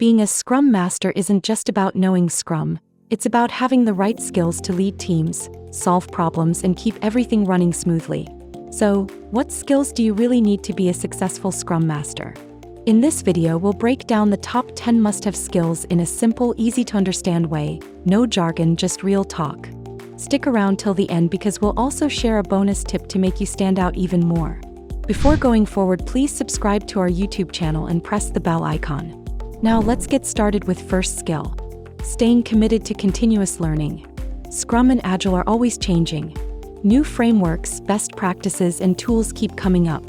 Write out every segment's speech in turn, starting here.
Being a Scrum Master isn't just about knowing Scrum, it's about having the right skills to lead teams, solve problems, and keep everything running smoothly. So, what skills do you really need to be a successful Scrum Master? In this video, we'll break down the top 10 must-have skills in a simple, easy-to-understand way. No jargon, just real talk. Stick around till the end because we'll also share a bonus tip to make you stand out even more. Before going forward, please subscribe to our YouTube channel and press the bell icon. Now let's get started with first skill. Staying committed to continuous learning. Scrum and Agile are always changing. New frameworks, best practices, and tools keep coming up.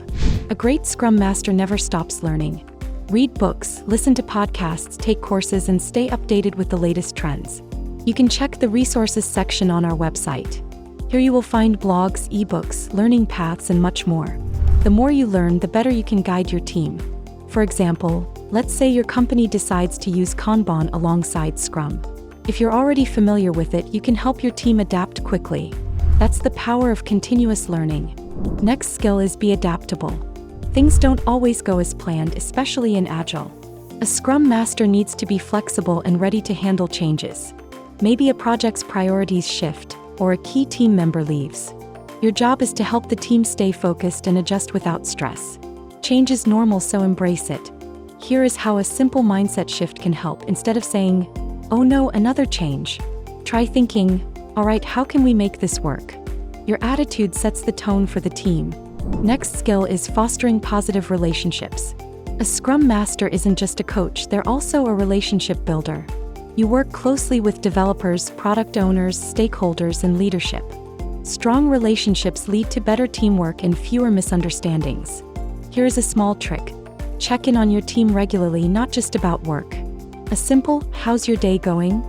A great Scrum Master never stops learning. Read books, listen to podcasts, take courses, and stay updated with the latest trends. You can check the resources section on our website. Here you will find blogs, ebooks, learning paths, and much more. The more you learn, the better you can guide your team. For example, let's say your company decides to use Kanban alongside Scrum. If you're already familiar with it, you can help your team adapt quickly. That's the power of continuous learning. Next skill is be adaptable. Things don't always go as planned, especially in Agile. A Scrum Master needs to be flexible and ready to handle changes. Maybe a project's priorities shift, or a key team member leaves. Your job is to help the team stay focused and adjust without stress. Change is normal, so embrace it. Here is how a simple mindset shift can help. Instead of saying, "Oh no, another change," try thinking, "All right, how can we make this work?" Your attitude sets the tone for the team. Next skill is fostering positive relationships. A Scrum Master isn't just a coach, they're also a relationship builder. You work closely with developers, product owners, stakeholders, and leadership. Strong relationships lead to better teamwork and fewer misunderstandings. Here is a small trick. Check in on your team regularly, not just about work. A simple, "How's your day going?"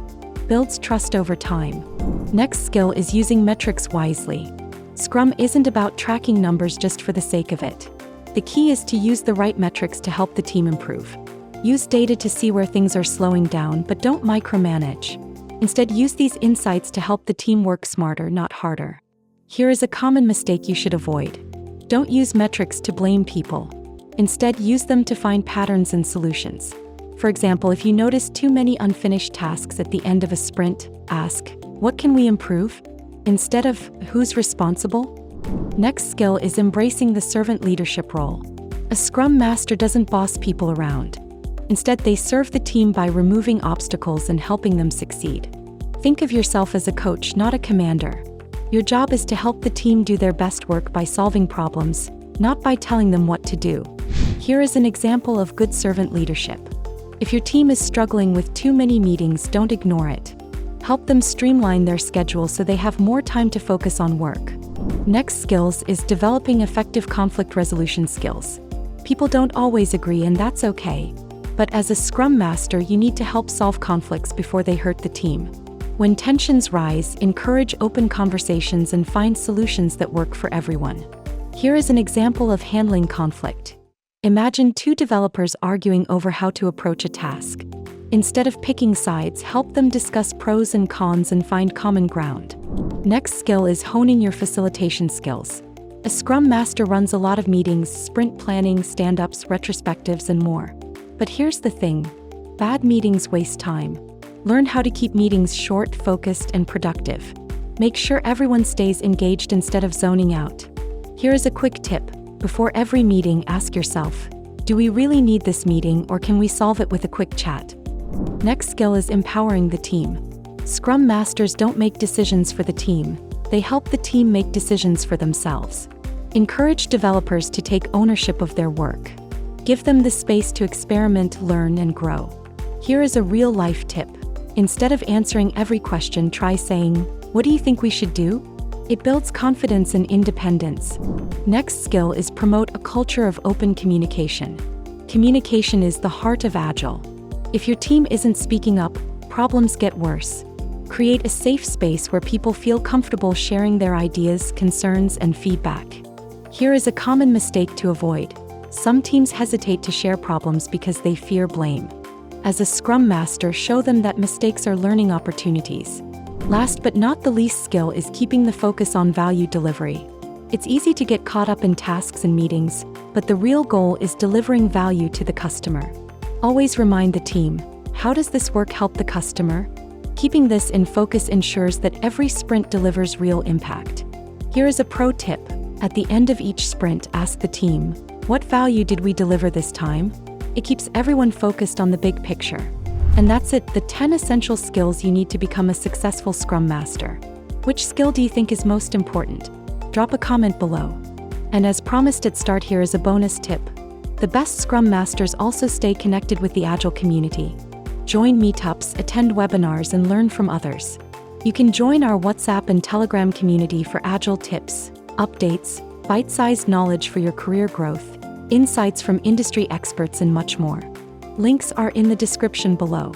builds trust over time. Next skill is using metrics wisely. Scrum isn't about tracking numbers just for the sake of it. The key is to use the right metrics to help the team improve. Use data to see where things are slowing down, but don't micromanage. Instead, use these insights to help the team work smarter, not harder. Here is a common mistake you should avoid. Don't use metrics to blame people. Instead, use them to find patterns and solutions. For example, if you notice too many unfinished tasks at the end of a sprint, ask, "What can we improve?" instead of, "Who's responsible?" Next skill is embracing the servant leadership role. A Scrum Master doesn't boss people around. Instead, they serve the team by removing obstacles and helping them succeed. Think of yourself as a coach, not a commander. Your job is to help the team do their best work by solving problems, not by telling them what to do. Here is an example of good servant leadership. If your team is struggling with too many meetings, don't ignore it. Help them streamline their schedule so they have more time to focus on work. Next skills is developing effective conflict resolution skills. People don't always agree, and that's okay. But as a Scrum Master, you need to help solve conflicts before they hurt the team. When tensions rise, encourage open conversations and find solutions that work for everyone. Here is an example of handling conflict. Imagine two developers arguing over how to approach a task. Instead of picking sides, help them discuss pros and cons and find common ground. Next skill is honing your facilitation skills. A Scrum Master runs a lot of meetings, sprint planning, stand-ups, retrospectives, and more. But here's the thing. Bad meetings waste time. Learn how to keep meetings short, focused, and productive. Make sure everyone stays engaged instead of zoning out. Here is a quick tip. Before every meeting, ask yourself, "Do we really need this meeting, or can we solve it with a quick chat?" Next skill is empowering the team. Scrum Masters don't make decisions for the team. They help the team make decisions for themselves. Encourage developers to take ownership of their work. Give them the space to experiment, learn, and grow. Here is a real-life tip. Instead of answering every question, try saying, "What do you think we should do?" It builds confidence and independence. Next skill is promote a culture of open communication. Communication is the heart of Agile. If your team isn't speaking up, problems get worse. Create a safe space where people feel comfortable sharing their ideas, concerns, and feedback. Here is a common mistake to avoid. Some teams hesitate to share problems because they fear blame. As a Scrum Master, show them that mistakes are learning opportunities. Last but not the least skill is keeping the focus on value delivery. It's easy to get caught up in tasks and meetings, but the real goal is delivering value to the customer. Always remind the team, how does this work help the customer? Keeping this in focus ensures that every sprint delivers real impact. Here is a pro tip. At the end of each sprint, ask the team, what value did we deliver this time? It keeps everyone focused on the big picture. And that's it, the 10 essential skills you need to become a successful Scrum Master. Which skill do you think is most important? Drop a comment below. And as promised at start, here is a bonus tip. The best Scrum Masters also stay connected with the Agile community. Join meetups, attend webinars, and learn from others. You can join our WhatsApp and Telegram community for Agile tips, updates, bite-sized knowledge for your career growth, insights from industry experts, and much more. Links are in the description below.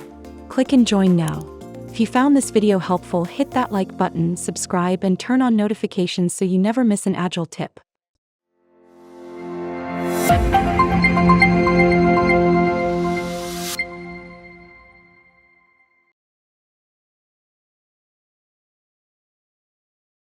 Click and join now. If you found this video helpful, hit that like button, subscribe, and turn on notifications so you never miss an Agile tip.